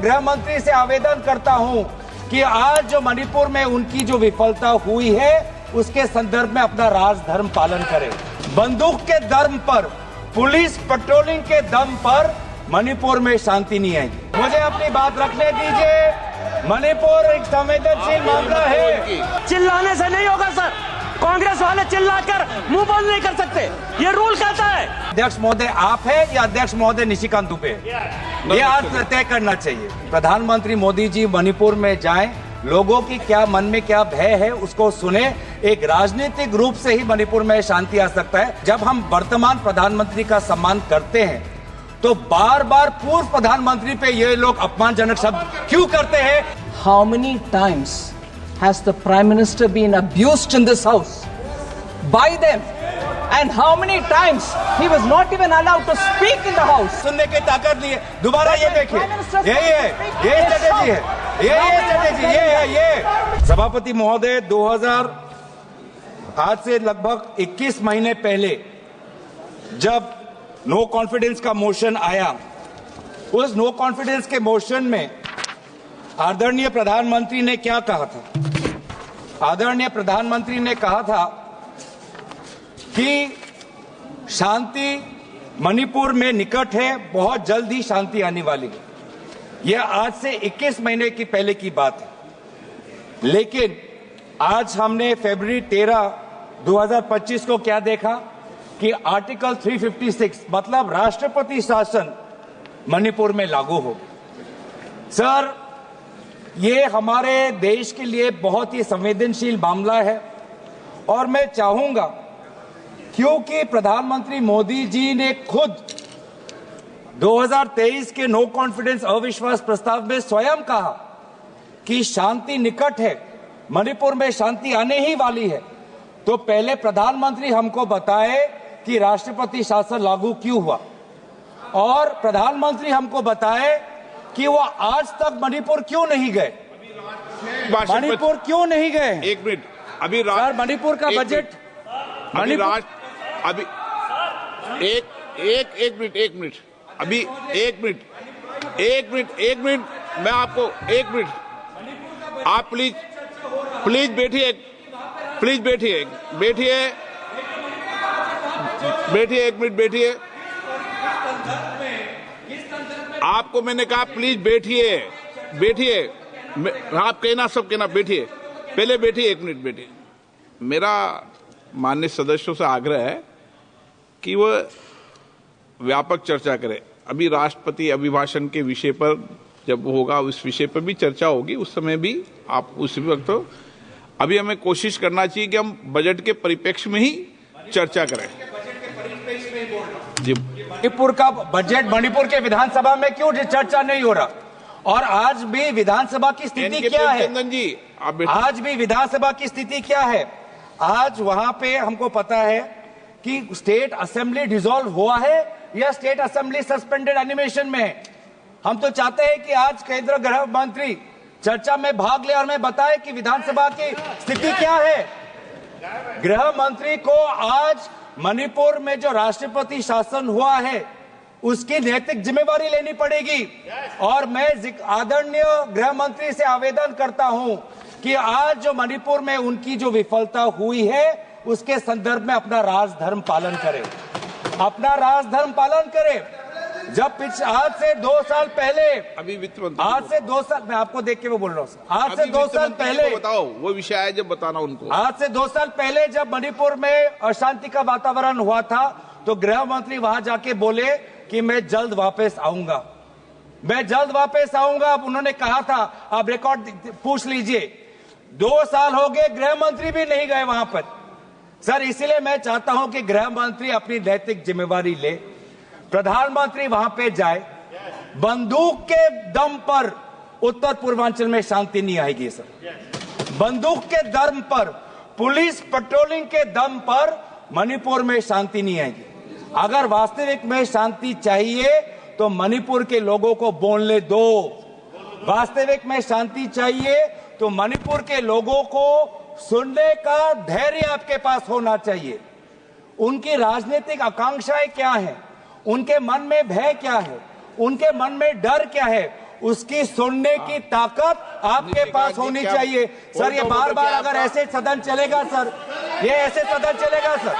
गृह मंत्री से आवेदन करता हूं कि आज जो मणिपुर में उनकी जो विफलता हुई है उसके संदर्भ में अपना राजधर्म पालन करें। बंदूक के दम पर, पुलिस पेट्रोलिंग के दम पर मणिपुर में शांति नहीं आएगी। मुझे अपनी बात रखने दीजिए। मणिपुर एक संवेदनशील मामला है। चिल्लाने से नहीं होगा सर, कांग्रेस वाले चिल्लाकर मुंह बंद नहीं कर सकते, ये रूल कहता है। अध्यक्ष महोदय आप है या अध्यक्ष महोदय निशिकांत दुबे, ये आज तय करना चाहिए। प्रधानमंत्री मोदी जी मणिपुर में जाएं, लोगों की क्या मन में क्या भय है उसको सुने। एक राजनीतिक रूप से ही मणिपुर में शांति आ सकता है। जब हम वर्तमान प्रधानमंत्री का सम्मान करते हैं तो बार बार पूर्व प्रधानमंत्री पे ये लोग अपमानजनक शब्द क्यों करते हैं? How many times has the Prime Minister been abused in this house by them? And how many times he was not even allowed to speak in the house? सुनने की ताकत लिए दोबारा ये देखिए, यही है, ये स्ट्रेटेजी है, ये स्ट्रेटेजी, ये है ये। सभापति महोदय 2000 आज से लगभग 21 महीने पहले जब नो कॉन्फिडेंस का मोशन आया, उस नो कॉन्फिडेंस के मोशन में आदरणीय प्रधानमंत्री ने क्या कहा था? आदरणीय प्रधानमंत्री ने कहा था कि शांति मणिपुर में निकट है, बहुत जल्द ही शांति आने वाली है। यह आज से 21 महीने की पहले की बात है। लेकिन आज हमने फरवरी 13, 2025 को क्या देखा कि आर्टिकल 356 मतलब राष्ट्रपति शासन मणिपुर में लागू हो। सर, ये हमारे देश के लिए बहुत ही संवेदनशील मामला है और मैं चाहूंगा, क्योंकि प्रधानमंत्री मोदी जी ने खुद 2023 के नो कॉन्फिडेंस अविश्वास प्रस्ताव में स्वयं कहा कि शांति निकट है, मणिपुर में शांति आने ही वाली है, तो पहले प्रधानमंत्री हमको बताए कि राष्ट्रपति शासन लागू क्यों हुआ और प्रधानमंत्री हमको बताए कि वो आज तक मणिपुर क्यों नहीं गए। मणिपुर क्यों नहीं गए? एक मिनट, अभी सर मणिपुर का बजट, अभी एक मिनट, अभी एक मिनट, मैं आपको एक मिनट, आप प्लीज बैठिए, एक मिनट बैठिए। आपको मैंने कहा प्लीज बैठिए, आप कहना सब कहना, बैठिए, पहले बैठिए, एक मिनट बैठिए। मेरा माननीय सदस्यों से आग्रह है कि वह व्यापक चर्चा करें। अभी राष्ट्रपति अभिभाषण के विषय पर जब होगा, उस विषय पर भी चर्चा होगी, उस समय भी आप उस वक्त, अभी हमें कोशिश करना चाहिए कि हम बजट के परिप्रेक्ष्य में ही चर्चा करें। जी, मणिपुर का बजट, मणिपुर के विधानसभा में क्यों चर्चा नहीं हो रहा? और आज भी विधानसभा की स्थिति क्या है? जी, आज भी विधानसभा की स्थिति क्या है? आज वहां पे हमको पता है कि स्टेट असेंबली डिसॉल्व हुआ है या स्टेट असेंबली सस्पेंडेड एनिमेशन में है। हम तो चाहते हैं कि आज केंद्रीय गृह मंत्री चर्चा में भाग ले और हमें बताए कि विधानसभा की स्थिति क्या है। गृह मंत्री को आज मणिपुर में जो राष्ट्रपति शासन हुआ है उसकी नैतिक जिम्मेवारी लेनी पड़ेगी। और मैं आदरणीय गृह मंत्री से आवेदन करता हूं कि आज जो मणिपुर में उनकी जो विफलता हुई है उसके संदर्भ में अपना राजधर्म पालन करें, अपना राजधर्म पालन करें। जब आज से 2 साल पहले, अभी वित्त मंत्री, आज से 2 साल, मैं आपको देख के वो बोल रहा हूँ, आज से 2 साल पहले बताओ, वो विषय है जब बताना उनको। आज से 2 साल पहले जब मणिपुर में अशांति का वातावरण हुआ था तो गृह मंत्री वहां जाके बोले कि मैं जल्द वापस आऊंगा, मैं जल्द वापस आऊंगा। उन्होंने कहा था, आप रिकॉर्ड पूछ लीजिए। 2 साल हो गए, गृह मंत्री भी नहीं गए वहां पर। सर, इसीलिए मैं चाहता हूं कि गृह मंत्री अपनी नैतिक जिम्मेवारी ले, प्रधानमंत्री वहां पे जाए। बंदूक के दम पर उत्तर पूर्वांचल में शांति नहीं आएगी सर। बंदूक के दम पर, पुलिस पेट्रोलिंग के दम पर मणिपुर में शांति नहीं आएगी। अगर वास्तविक में शांति चाहिए तो मणिपुर के लोगों को बोलने दो। वास्तविक में शांति चाहिए तो मणिपुर के लोगों को सुनने का धैर्य आपके पास होना चाहिए। उनकी राजनीतिक आकांक्षाएं क्या है, उनके मन में भय क्या है, उनके मन में डर क्या है, उसकी सुनने की ताकत आपके पास होनी चाहिए। सर ये बार बार अगर ऐसे सदन चलेगा सर, ये ऐसे सदन चलेगा सर,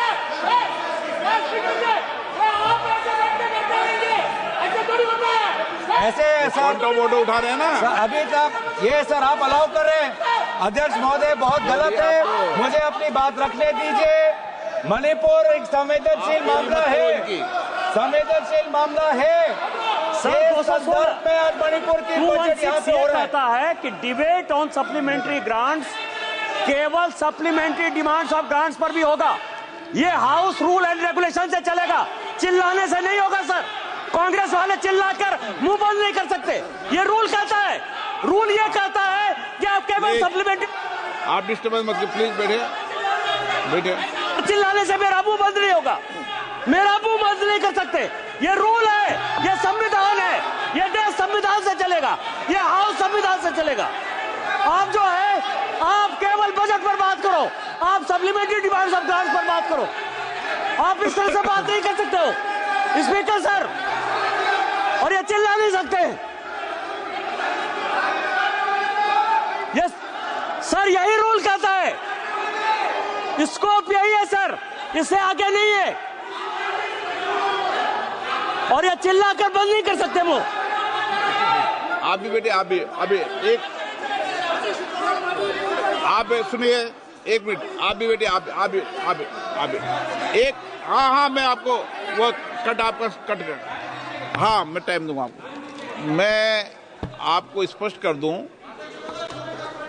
ऐसे सर वोट उठा रहे हैं ना सर, अभी तक ये सर आप अलाउ कर रहे हैं। अध्यक्ष महोदय बहुत गलत है, मुझे अपनी बात रखने दीजिए। मणिपुर एक संवेदनशील मामला है, संवेदनशील मामला है। सर 216 में आज मणिपुर की बजट यहाँ पे हो रहा है। कहता है कि डिबेट ऑन सप्लीमेंट्री ग्रांट्स केवल सप्लीमेंट्री डिमांड्स ऑफ ग्रांट्स पर भी होगा। ये हाउस रूल एंड रेगुलेशन से चलेगा, चिल्लाने से नहीं होगा सर। कांग्रेस वाले चिल्लाकर मुंह बंद नहीं कर सकते। ये रूल कहता है, रूल ये कहता है कि आप केवल सप्लीमेंट्री। आप डिस्टर्बेंस मत कीजिए, प्लीज बैठे बैठे। चिल्लाने से मेरा मुंह बंद नहीं होगा, मेरा मुंह बंद नहीं कर सकते। ये रूल है, ये संविधान है, ये देश संविधान से चलेगा, ये हाउस संविधान से चलेगा। आप जो है आप केवल बजट पर बात करो, आप सप्लीमेंट्री डिमांड्स ऑफ ग्रांट्स पर बात करो। आप इस तरह से बात नहीं कर सकते हो स्पीकर सर, और ये चिल्ला नहीं सकते। यस सर, यही रूल कहता है, स्कोप यही है सर, इससे आगे नहीं है। और ये चिल्ला कर बंद नहीं कर सकते वो। आप भी बेटे, आप भी अभी एक आप सुनिए, एक मिनट, आप भी बेटे, आप भी एक, हाँ मैं आपको वो कट आपका कट कर, हाँ मैं टाइम दूंगा आपको। मैं आपको स्पष्ट कर दूं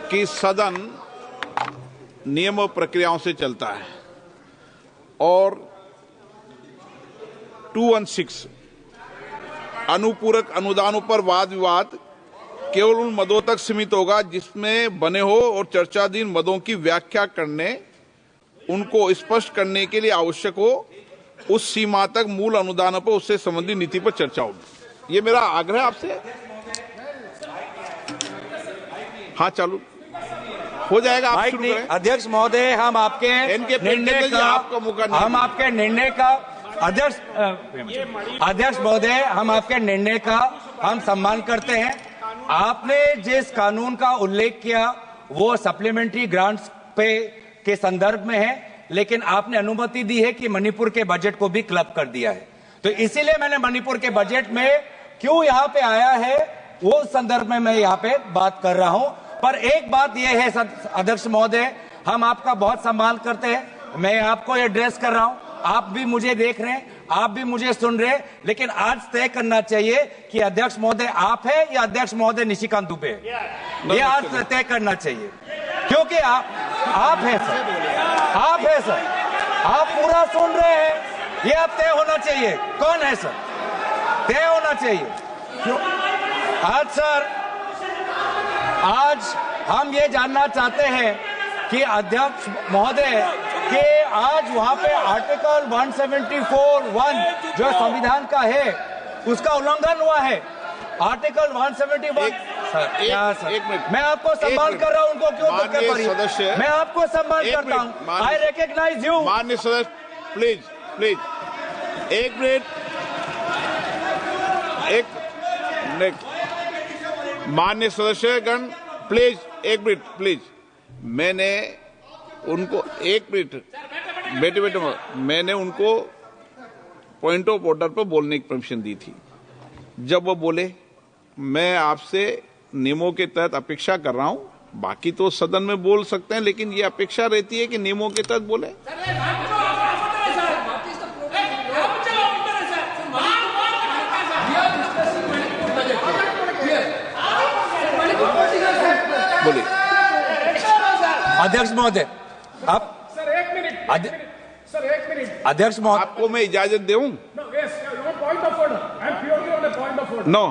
कि सदन नियम और प्रक्रियाओं से चलता है और 216 अनुपूरक अनुदानों पर वाद विवाद केवल उन मदों तक सीमित होगा जिसमें बने हो और चर्चाधीन मदों की व्याख्या करने, उनको स्पष्ट करने के लिए आवश्यक हो, उस सीमा तक मूल अनुदानों पर उससे संबंधित नीति पर चर्चा होगी। ये मेरा आग्रह आपसे। हाँ चालू हो जाएगा, आप शुरू करें। अध्यक्ष महोदय, हम आपके निर्णय का, आपका मौका नहीं, हम आपके निर्णय का अध्यक्ष महोदय, हम आपके निर्णय का हम सम्मान करते हैं। आपने जिस कानून का उल्लेख किया वो सप्लीमेंट्री ग्रांट्स पे के संदर्भ में है, लेकिन आपने अनुमति दी है कि मणिपुर के बजट को भी क्लब कर दिया है, तो इसीलिए मैंने मणिपुर के बजट में क्यों यहाँ पे आया है वो संदर्भ में मैं यहाँ पे बात कर रहा हूँ। पर एक बात यह है अध्यक्ष महोदय, हम आपका बहुत सम्मान करते हैं, मैं आपको एड्रेस कर रहा हूँ, आप भी मुझे देख रहे हैं, आप भी मुझे सुन रहे हैं, लेकिन आज तय करना चाहिए कि अध्यक्ष महोदय आप है या अध्यक्ष महोदय निशिकांत दुबे है। ये आज तय करना चाहिए, क्योंकि आप है सर, आप है सर, आप पूरा सुन रहे हैं, ये अब तय होना चाहिए कौन है सर, तय होना चाहिए। आज सर, आज हम ये जानना चाहते हैं कि अध्यक्ष महोदय कि आज वहां पे आर्टिकल 174(1) जो संविधान का है उसका उल्लंघन हुआ है। आर्टिकल 171 एक मिनट, मैं आपको सम्मान कर रहा हूं, उनको क्यों धक्के पर सदस्य, मैं आपको सम्मान करता हूं, आई रिकॉग्नाइज यू। माननीय सदस्य प्लीज प्लीज एक मिनट, एक माननीय सदस्यगण प्लीज एक मिनट प्लीज। मैंने उनको एक मिनट बेटे मैंने उनको पॉइंट ऑफ ऑर्डर पर बोलने की परमिशन दी थी। जब वो बोले, मैं आपसे नियमों के तहत अपेक्षा कर रहा हूं, बाकी तो सदन में बोल सकते हैं, लेकिन ये अपेक्षा रहती है कि नियमों के तहत बोले। बोलिए अध्यक्ष महोदय, आप सर एक मिनट अध्यक्ष महोदय, आपको मैं इजाजत दूं? नो,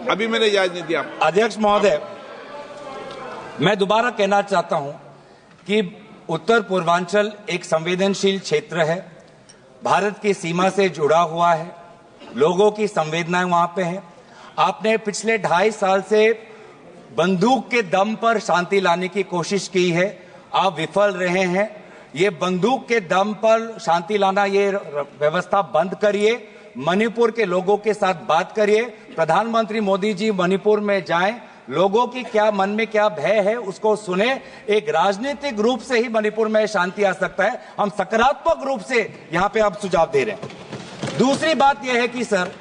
अभी मैंने इजाजत नहीं दी आपको। अध्यक्ष महोदय, मैं दोबारा कहना चाहता हूं कि उत्तर पूर्वांचल एक संवेदनशील क्षेत्र है, भारत की सीमा से जुड़ा हुआ है, लोगों की संवेदनाएं वहां पे हैं। आपने पिछले 2.5 साल से बंदूक के दम पर शांति लाने की कोशिश की है, आप विफल रहे हैं। ये बंदूक के दम पर शांति लाना, ये व्यवस्था बंद करिए, मणिपुर के लोगों के साथ बात करिए। प्रधानमंत्री मोदी जी मणिपुर में जाएं, लोगों की क्या मन में क्या भय है उसको सुने। एक राजनीतिक रूप से ही मणिपुर में शांति आ सकता है। हम सकारात्मक रूप से यहां पे आप सुझाव दे रहे हैं। दूसरी बात यह है कि सर,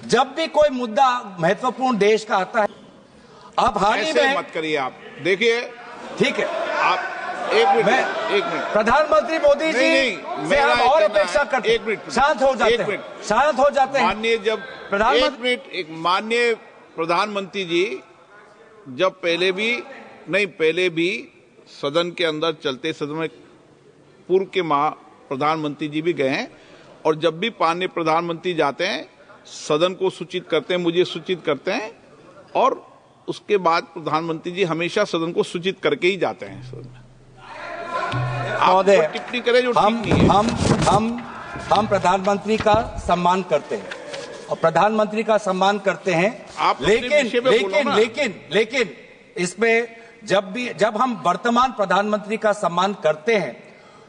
जब भी कोई मुद्दा महत्वपूर्ण देश का आता है, आप हाल ही में मत करिए। आप देखिए, ठीक है, आप एक मिनट प्रधानमंत्री मोदी जी से हम और अपेक्षा करते हैं, शांत हो जाते हैं, शांत हो जाते हैं। माननीय जब माननीय प्रधानमंत्री जी जब पहले भी सदन के अंदर चलते सदन में पूर्व के प्रधानमंत्री जी भी गए हैं, और जब भी माननीय प्रधानमंत्री जाते हैं सदन को सूचित करते हैं, मुझे सूचित करते हैं, और उसके बाद प्रधानमंत्री जी हमेशा सदन को सूचित करके ही जाते हैं सदन में। आप टिप्पणी करें जो ठीक नहीं है। हम प्रधानमंत्री का सम्मान करते हैं और प्रधानमंत्री का सम्मान करते हैं, लेकिन इसमें जब हम वर्तमान प्रधानमंत्री का सम्मान करते हैं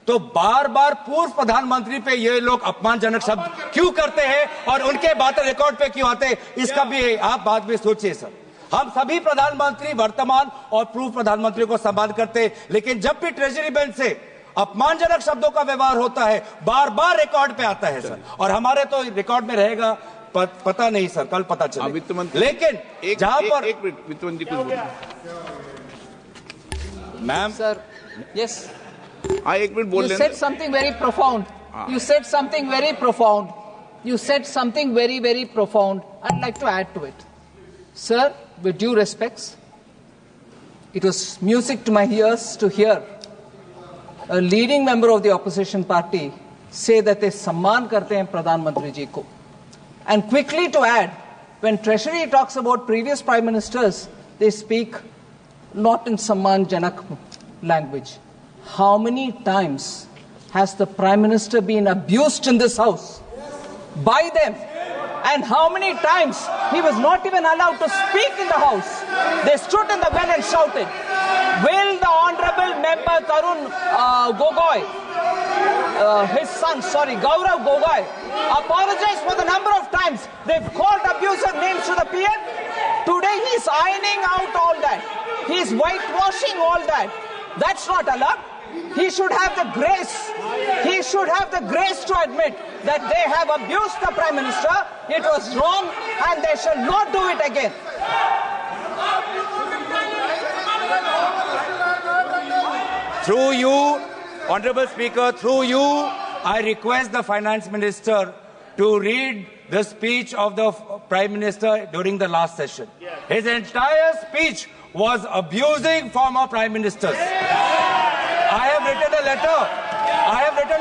तो बार बार पूर्व प्रधानमंत्री पे ये लोग अपमानजनक शब्द क्यों करते हैं और उनके बातें रिकॉर्ड पे क्यों आते हैं, इसका भी आप बाद में सोचिए सर। हम सभी प्रधानमंत्री वर्तमान और पूर्व प्रधानमंत्री को सम्मान करते हैं, लेकिन जब भी ट्रेजरी बेंच से अपमानजनक शब्दों का व्यवहार होता है बार बार रिकॉर्ड पे आता है सर, और हमारे तो रिकॉर्ड में रहेगा पता नहीं सर, कल पता चले। वित्त मंत्री, लेकिन जहां पर एक मिनट वित्त मंत्री कुछ बोलिए। Ma'am sir, yes. एक मिनट बोल You said something very profound. You said something very profound. You said something very, very profound. I'd like to add to it. Sir, with due respects, it was music to my ears to hear a leading member of the opposition party say that they सम्मान करते हैं प्रधानमंत्री जी को. And quickly to add, when Treasury talks about previous prime ministers, they speak not in सम्मान जनक language. How many times has the Prime Minister been abused in this House by them? And how many times he was not even allowed to speak in the House? They stood in the well and shouted. Will the Honorable Member Tarun Gogoi, his son, Gaurav Gogoi, apologize for the number of times they've called abusive names to the PM? Today he's ironing out all that. He's whitewashing all that. That's not allowed. He should have the grace. He should have the grace to admit that they have abused the Prime Minister. It was wrong and they shall not do it again. Through you, Honorable Speaker, through you, I request the Finance Minister to read the speech of the Prime Minister during the last session. His entire speech was abusing former Prime Ministers. I have written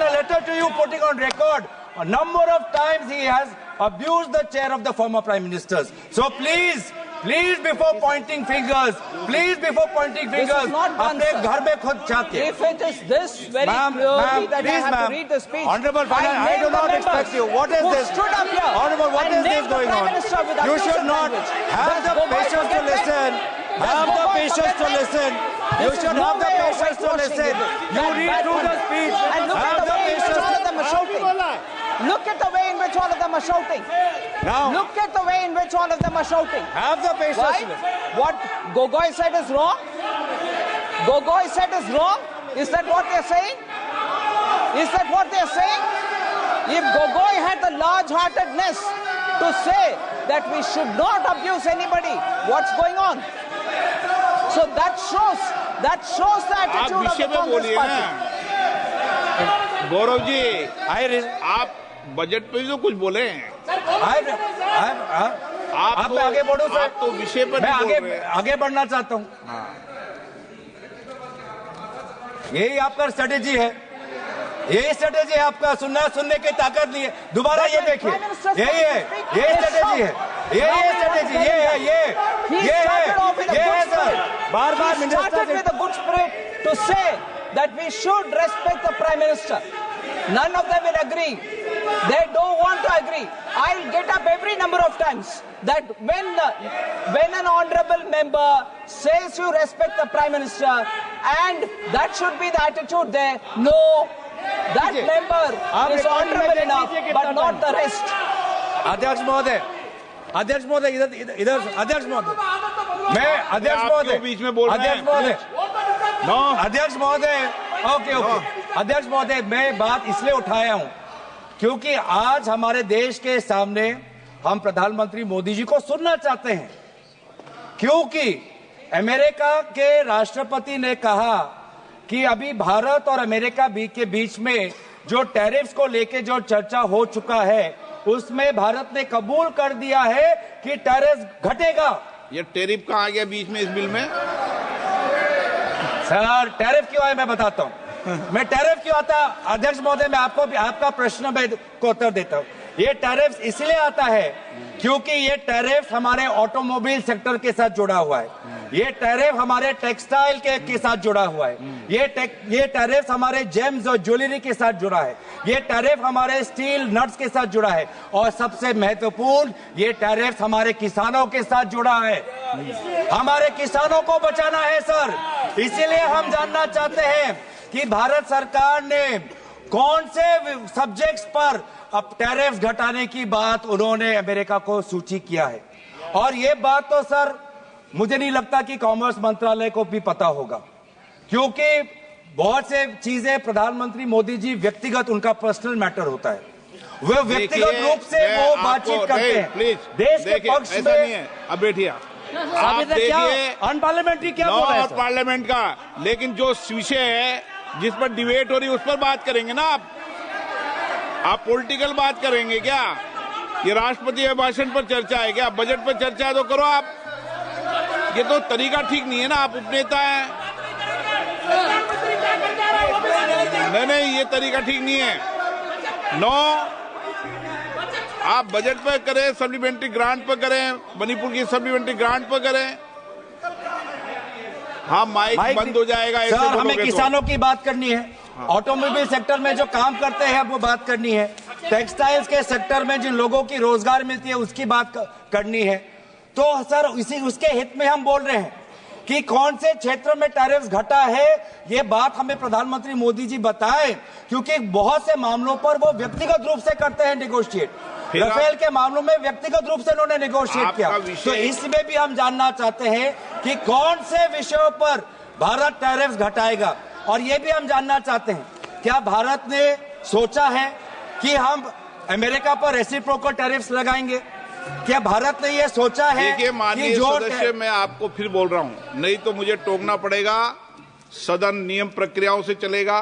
a letter to you putting on record a number of times he has abused the chair of the former Prime Ministers. So please before pointing fingers, अपने घर में खुद जाके. If it is this very clearly that I have to read the speech, Honorable Finance, I do not expect you. What is this? Stood up here. Honorable, what is this going on? You should not have the patience to listen. Have the patience to listen. You should have the patience to listen. You read through the speech. Have the patience. Look at the way in which all of them are shouting. Now, look at the way in which all of them are shouting. Have the patience. Right? What Gogoi said is wrong? Gogoi said is wrong? Is that what they're saying? Is that what they're saying? If Gogoi had the large-heartedness to say that we should not abuse anybody, what's going on? So that shows the attitude of the Congress party. Gaurav ji, आप budget पे जो कुछ बोले हैं, आप आगे बढ़ो sir. आप तो विषय पर मैं आगे बढ़ना चाहता हूँ। यही आपका स्ट्रेटेजी है, यही स्ट्रेटेजी है आपका, सुनने की ताकत नहीं है। दोबारा ये देखिए, यही स्ट्रेटेजी है, ये है sir. Bar minister with a good spirit to say that we should respect the Prime Minister. None of them will agree. They don't want to agree. I'll get up every number of times that when an honorable member says you respect the Prime Minister, and that should be the attitude there. No, that member is honorable enough, but not the rest. अध्यक्ष महोदय, अध्यक्ष महोदय, इधर इधर अध्यक्ष महोदय, मैं अध्यक्ष महोदय बीच में बोल रहे हैं। अध्यक्ष महोदय, अध्यक्ष महोदय, ओके ओके, अध्यक्ष महोदय, मैं बात इसलिए उठाया हूं क्योंकि आज हमारे देश के सामने हम प्रधानमंत्री मोदी जी को सुनना चाहते हैं, क्योंकि अमेरिका के राष्ट्रपति ने कहा कि अभी भारत और अमेरिका के बीच में जो टैरिफ्स को लेके जो चर्चा हो चुका है उसमें भारत ने कबूल कर दिया है कि टैरिफ घटेगा। ये टैरिफ कहाँ आ गया बीच में इस बिल में? सर टैरिफ क्यों आया मैं बताता हूं। मैं टैरिफ क्यों आता, अध्यक्ष महोदय, मैं आपको आपका प्रश्न में को उत्तर देता हूं। ये टैरिफ इसलिए आता है क्योंकि ये टैरिफ हमारे ऑटोमोबाइल सेक्टर के साथ जुड़ा हुआ है, ये टैरिफ हमारे टेक्सटाइल के साथ जुड़ा हुआ है, ये टैरिफ हमारे जेम्स और ज्वेलरी के साथ जुड़ा है, ये टैरिफ हमारे स्टील नट्स के साथ जुड़ा है, और सबसे महत्वपूर्ण ये टैरिफ हमारे किसानों के साथ जुड़ा है। हमारे किसानों को बचाना है सर, इसीलिए हम जानना चाहते हैं कि भारत सरकार ने कौन से सब्जेक्ट्स पर अब टैरिफ घटाने की बात उन्होंने अमेरिका को सूचित किया है। और ये बात तो सर मुझे नहीं लगता कि कॉमर्स मंत्रालय को भी पता होगा, क्योंकि बहुत से चीजें प्रधानमंत्री मोदी जी व्यक्तिगत उनका पर्सनल मैटर होता है, वो व्यक्तिगत रूप से वो बातचीत करते हैं देश के पक्ष में। नहीं है, अब बैठिए आप देखिए अनपार्लियामेंट्री क्या बोल रहे हैं पार्लियामेंट का, लेकिन जो विषय है जिस पर डिबेट हो रही है उस पर बात करेंगे ना आप पॉलिटिकल बात करेंगे क्या? ये राष्ट्रपति अभिभाषण पर चर्चा है क्या? बजट पर चर्चा है तो करो आप, ये तो तरीका ठीक नहीं है ना, आप उपनेता हैं। नहीं, ये तरीका ठीक नहीं है। नो, आप बजट पर करें, सप्लीमेंट्री ग्रांट पर करें, मणिपुर की सप्लीमेंट्री ग्रांट पर करें। हाँ, माइक बंद हो जाएगा। सर हमें किसानों की बात करनी है, ऑटोमोबाइल सेक्टर में जो काम करते हैं वो बात करनी है, टेक्सटाइल्स के सेक्टर में जिन लोगों की रोजगार मिलती है उसकी बात करनी है। तो सर उसके हित में हम बोल रहे हैं कि कौन से क्षेत्र में टैरिफ घटा है, ये बात हमें प्रधानमंत्री मोदी जी बताएं, क्योंकि बहुत से मामलों पर वो व्यक्तिगत रूप से करते हैं निगोशिएट। राफेल के मामलों में व्यक्तिगत रूप से उन्होंने निगोशिएट किया, तो इसमें भी हम जानना चाहते हैं कि कौन से विषयों पर भारत टैरिफ घटाएगा। और ये भी हम जानना चाहते हैं क्या भारत ने सोचा है कि हम अमेरिका पर रेसिप्रोकल टैरिफ्स लगाएंगे? क्या भारत ने ये सोचा है? देखिए माननीय सदस्य, मैं आपको फिर बोल रहा हूं, नहीं तो मुझे टोकना पड़ेगा। सदन नियम प्रक्रियाओं से चलेगा,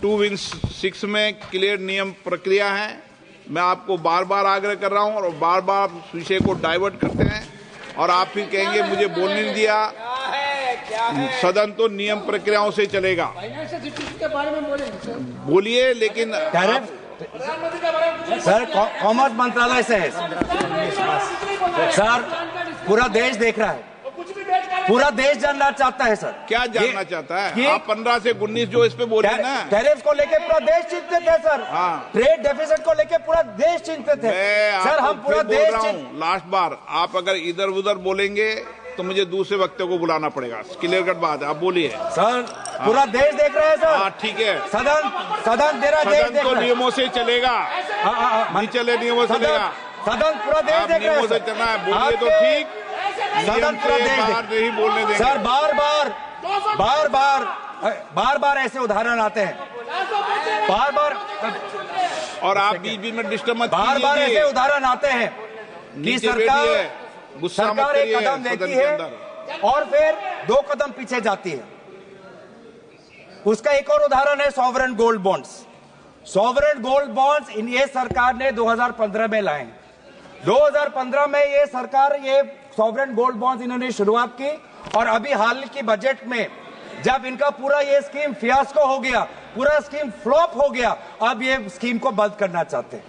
2-6 में क्लियर नियम प्रक्रिया है। मैं आपको बार बार आग्रह कर रहा हूं और बार बार विषय को डाइवर्ट करते हैं और आप फिर कहेंगे मुझे बोलने नहीं दिया। सदन तो नियम प्रक्रियाओं से चलेगा। बोलिए, लेकिन सर कॉमर्स मंत्रालय से है सर, पूरा देश देख रहा है, पूरा देश जानना चाहता है सर। क्या जानना चाहता है? आप 15 से 19 जो इस पे बोले ना, टैरिफ को लेके पूरा देश चिंतित है सर। हाँ। ट्रेड डेफिसिट को लेके पूरा देश चिंतित है सर। हम पूरा देश लास्ट बार आप अगर इधर उधर बोलेंगे तो मुझे दूसरे वक्तव्य को बुलाना पड़ेगा। क्लियर कट बात है, आप बोलिए सर। पूरा देश देख रहा है सर। हाँ ठीक है, सदन तेरा देश देख रहा है। नियमों से चलेगा, नहीं चले नियमों से चलेगा। सदन पूरा देश देख रहा है, नियमों से चलना है। बोलिए तो ठीक, सदन पूरा देश नहीं बोलने देंगे सर। बार बार ऐसे उदाहरण आते हैं, बार बार, और आप बीच बीच में डिस्टर्ब मत कीजिए। बार ऐसे उदाहरण आते हैं कि सरकार एक कदम लेती है और फिर 2 कदम पीछे जाती है। उसका एक और उदाहरण है sovereign gold bonds. Sovereign gold bonds ये सरकार ने 2015 में लाए। 2015 में ये सरकार ये सॉवरेन गोल्ड बॉन्ड्स इन्होंने शुरुआत की, और अभी हाल की बजट में जब इनका पूरा ये स्कीम फियास्को हो गया, पूरा स्कीम फ्लॉप हो गया, अब ये स्कीम को बंद करना चाहते हैं।